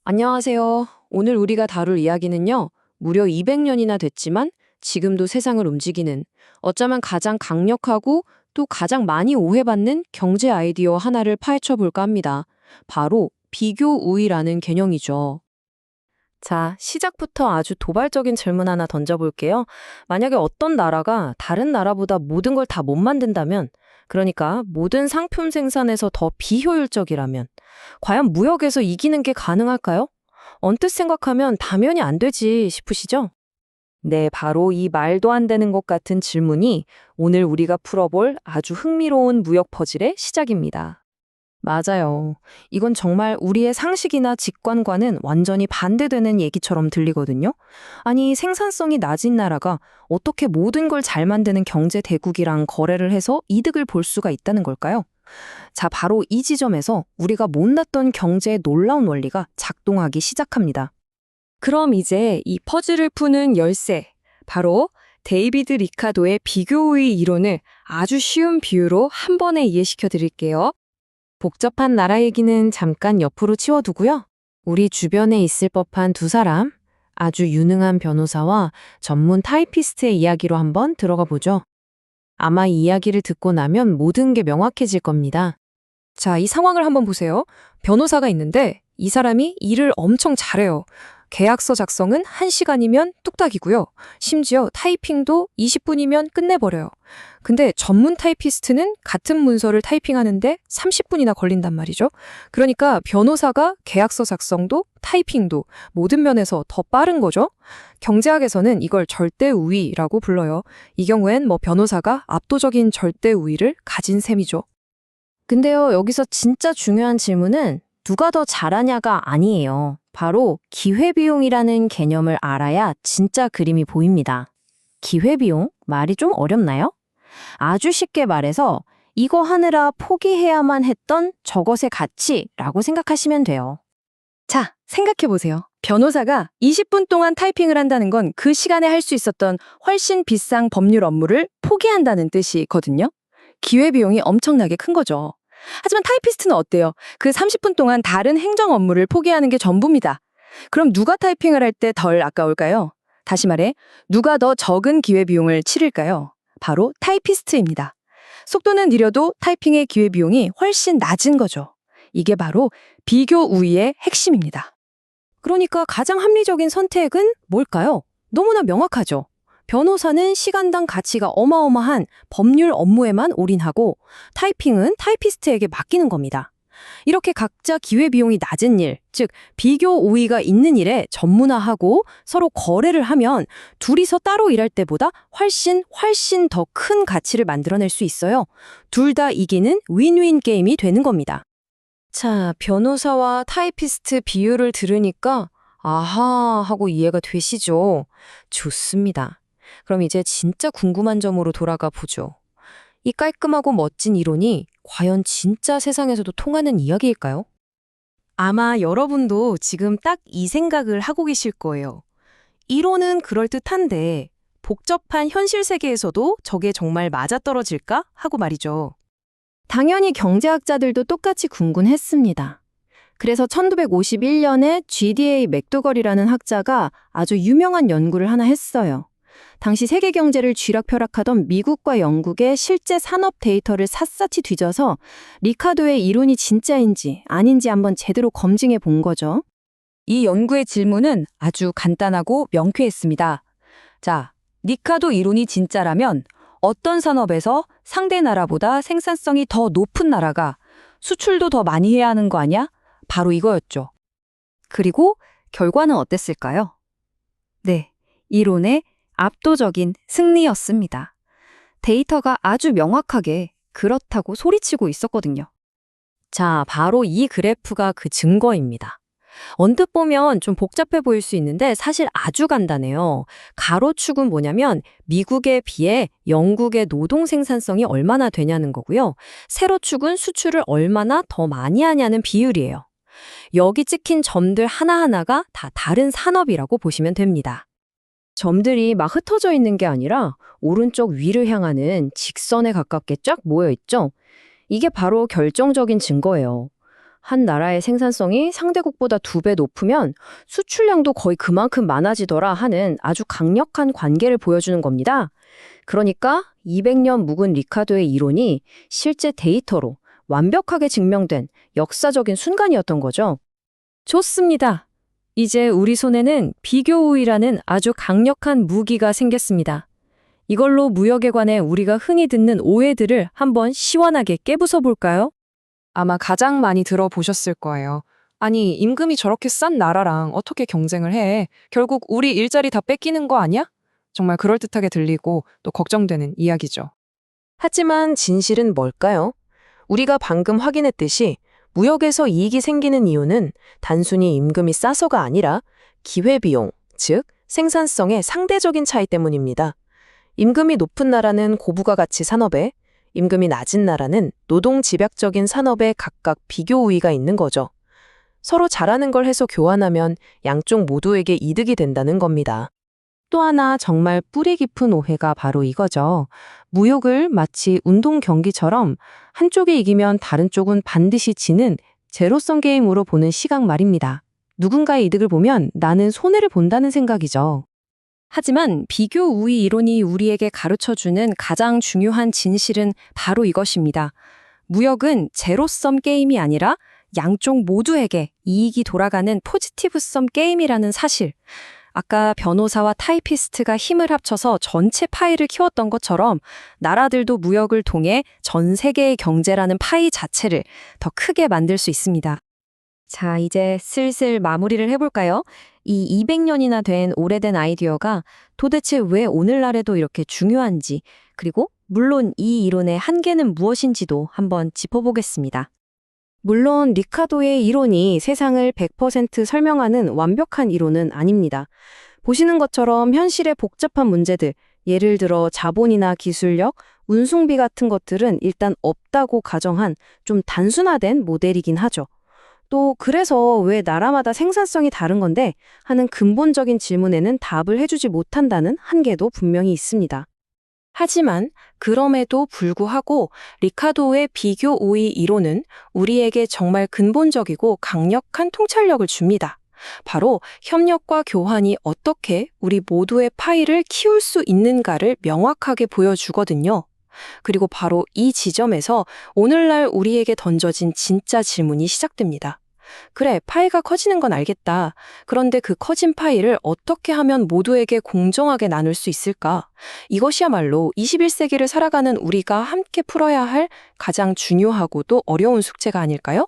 안녕하세요. 오늘 우리가 다룰 이야기는요, 무려 200년이나 됐지만 지금도 세상을 움직이는 어쩌면 가장 강력하고 또 가장 많이 오해받는 경제 아이디어 하나를 파헤쳐 볼까 합니다. 바로 비교 우위라는 개념이죠. 자, 시작부터 아주 도발적인 질문 하나 던져볼게요. 만약에 어떤 나라가 다른 나라보다 모든 걸 다 못 만든다면, 그러니까 모든 상품 생산에서 더 비효율적이라면, 과연 무역에서 이기는 게 가능할까요? 언뜻 생각하면 당연히 안 되지 싶으시죠? 네, 바로 이 말도 안 되는 것 같은 질문이 오늘 우리가 풀어볼 아주 흥미로운 무역 퍼즐의 시작입니다. 맞아요. 이건 정말 우리의 상식이나 직관과는 완전히 반대되는 얘기처럼 들리거든요. 아니, 생산성이 낮은 나라가 어떻게 모든 걸 잘 만드는 경제 대국이랑 거래를 해서 이득을 볼 수가 있다는 걸까요? 자, 바로 이 지점에서 우리가 못났던 경제의 놀라운 원리가 작동하기 시작합니다. 그럼 이제 이 퍼즐을 푸는 열쇠, 바로 데이비드 리카도의 비교의 이론을 아주 쉬운 비유로 한 번에 이해시켜 드릴게요. 복잡한 나라 얘기는 잠깐 옆으로 치워두고요. 우리 주변에 있을 법한 두 사람, 아주 유능한 변호사와 전문 타이피스트의 이야기로 한번 들어가 보죠. 아마 이 이야기를 듣고 나면 모든 게 명확해질 겁니다. 자, 이 상황을 한번 보세요. 변호사가 있는데 이 사람이 일을 엄청 잘해요. 계약서 작성은 1시간이면 뚝딱이고요. 심지어 타이핑도 20분이면 끝내버려요. 근데 전문 타이피스트는 같은 문서를 타이핑하는데 30분이나 걸린단 말이죠. 그러니까 변호사가 계약서 작성도 타이핑도 모든 면에서 더 빠른 거죠. 경제학에서는 이걸 절대 우위라고 불러요. 이 경우엔 변호사가 압도적인 절대 우위를 가진 셈이죠. 근데요, 여기서 진짜 중요한 질문은 누가 더 잘하냐가 아니에요. 바로 기회비용이라는 개념을 알아야 진짜 그림이 보입니다. 기회비용? 말이 좀 어렵나요? 아주 쉽게 말해서 이거 하느라 포기해야만 했던 저것의 가치라고 생각하시면 돼요. 자, 생각해보세요. 변호사가 20분 동안 타이핑을 한다는 건 그 시간에 할 수 있었던 훨씬 비싼 법률 업무를 포기한다는 뜻이거든요. 기회비용이 엄청나게 큰 거죠. 하지만 타이피스트는 어때요? 그 30분 동안 다른 행정 업무를 포기하는 게 전부입니다. 그럼 누가 타이핑을 할 때 덜 아까울까요? 다시 말해, 누가 더 적은 기회비용을 치를까요? 바로 타이피스트입니다. 속도는 느려도 타이핑의 기회비용이 훨씬 낮은 거죠. 이게 바로 비교 우위의 핵심입니다. 그러니까 가장 합리적인 선택은 뭘까요? 너무나 명확하죠. 변호사는 시간당 가치가 어마어마한 법률 업무에만 올인하고 타이핑은 타이피스트에게 맡기는 겁니다. 이렇게 각자 기회비용이 낮은 일, 즉 비교 우위가 있는 일에 전문화하고 서로 거래를 하면 둘이서 따로 일할 때보다 훨씬 더 큰 가치를 만들어낼 수 있어요. 둘 다 이기는 윈윈 게임이 되는 겁니다. 자, 변호사와 타이피스트 비유를 들으니까 아하 하고 이해가 되시죠? 좋습니다. 그럼 이제 진짜 궁금한 점으로 돌아가 보죠. 이 깔끔하고 멋진 이론이 과연 진짜 세상에서도 통하는 이야기일까요? 아마 여러분도 지금 딱 이 생각을 하고 계실 거예요. 이론은 그럴듯한데 복잡한 현실 세계에서도 저게 정말 맞아떨어질까? 하고 말이죠. 당연히 경제학자들도 똑같이 궁금했습니다. 그래서 1951년에 GDA 맥도걸이라는 학자가 아주 유명한 연구를 하나 했어요. 당시 세계 경제를 쥐락펴락하던 미국과 영국의 실제 산업 데이터를 샅샅이 뒤져서 리카도의 이론이 진짜인지 아닌지 한번 제대로 검증해 본 거죠. 이 연구의 질문은 아주 간단하고 명쾌했습니다. 자, 리카도 이론이 진짜라면 어떤 산업에서 상대 나라보다 생산성이 더 높은 나라가 수출도 더 많이 해야 하는 거 아니야? 바로 이거였죠. 그리고 결과는 어땠을까요? 네, 이론의 압도적인 승리였습니다. 데이터가 아주 명확하게 그렇다고 소리치고 있었거든요. 자, 바로 이 그래프가 그 증거입니다. 언뜻 보면 좀 복잡해 보일 수 있는데 사실 아주 간단해요. 가로축은 뭐냐면 미국에 비해 영국의 노동 생산성이 얼마나 되냐는 거고요. 세로축은 수출을 얼마나 더 많이 하냐는 비율이에요. 여기 찍힌 점들 하나하나가 다 다른 산업이라고 보시면 됩니다. 점들이 막 흩어져 있는 게 아니라 오른쪽 위를 향하는 직선에 가깝게 쫙 모여 있죠? 이게 바로 결정적인 증거예요. 한 나라의 생산성이 상대국보다 2배 높으면 수출량도 거의 그만큼 많아지더라 하는 아주 강력한 관계를 보여주는 겁니다. 그러니까 200년 묵은 리카도의 이론이 실제 데이터로 완벽하게 증명된 역사적인 순간이었던 거죠. 좋습니다. 이제 우리 손에는 비교 우위라는 아주 강력한 무기가 생겼습니다. 이걸로 무역에 관해 우리가 흔히 듣는 오해들을 한번 시원하게 깨부숴 볼까요? 아마 가장 많이 들어보셨을 거예요. 아니, 임금이 저렇게 싼 나라랑 어떻게 경쟁을 해? 결국 우리 일자리 다 뺏기는 거 아니야? 정말 그럴듯하게 들리고 또 걱정되는 이야기죠. 하지만 진실은 뭘까요? 우리가 방금 확인했듯이 무역에서 이익이 생기는 이유는 단순히 임금이 싸서가 아니라 기회비용, 즉 생산성의 상대적인 차이 때문입니다. 임금이 높은 나라는 고부가 가치 산업에, 임금이 낮은 나라는 노동 집약적인 산업에 각각 비교 우위가 있는 거죠. 서로 잘하는 걸 해서 교환하면 양쪽 모두에게 이득이 된다는 겁니다. 또 하나 정말 뿌리 깊은 오해가 바로 이거죠. 무역을 마치 운동 경기처럼 한쪽이 이기면 다른 쪽은 반드시 지는 제로섬 게임으로 보는 시각 말입니다. 누군가의 이득을 보면 나는 손해를 본다는 생각이죠. 하지만 비교 우위 이론이 우리에게 가르쳐주는 가장 중요한 진실은 바로 이것입니다. 무역은 제로섬 게임이 아니라 양쪽 모두에게 이익이 돌아가는 포지티브섬 게임이라는 사실. 아까 변호사와 타이피스트가 힘을 합쳐서 전체 파이를 키웠던 것처럼 나라들도 무역을 통해 전 세계의 경제라는 파이 자체를 더 크게 만들 수 있습니다. 자, 이제 슬슬 마무리를 해볼까요? 이 200년이나 된 오래된 아이디어가 도대체 왜 오늘날에도 이렇게 중요한지, 그리고 물론 이 이론의 한계는 무엇인지도 한번 짚어보겠습니다. 물론 리카도의 이론이 세상을 100% 설명하는 완벽한 이론은 아닙니다. 보시는 것처럼 현실의 복잡한 문제들, 예를 들어 자본이나 기술력, 운송비 같은 것들은 일단 없다고 가정한 좀 단순화된 모델이긴 하죠. 또 그래서 왜 나라마다 생산성이 다른 건데 하는 근본적인 질문에는 답을 해주지 못한다는 한계도 분명히 있습니다. 하지만 그럼에도 불구하고 리카도의 비교 우위 이론은 우리에게 정말 근본적이고 강력한 통찰력을 줍니다. 바로 협력과 교환이 어떻게 우리 모두의 파이를 키울 수 있는가를 명확하게 보여주거든요. 그리고 바로 이 지점에서 오늘날 우리에게 던져진 진짜 질문이 시작됩니다. 그래, 파이가 커지는 건 알겠다. 그런데 그 커진 파이를 어떻게 하면 모두에게 공정하게 나눌 수 있을까? 이것이야말로 21세기를 살아가는 우리가 함께 풀어야 할 가장 중요하고도 어려운 숙제가 아닐까요?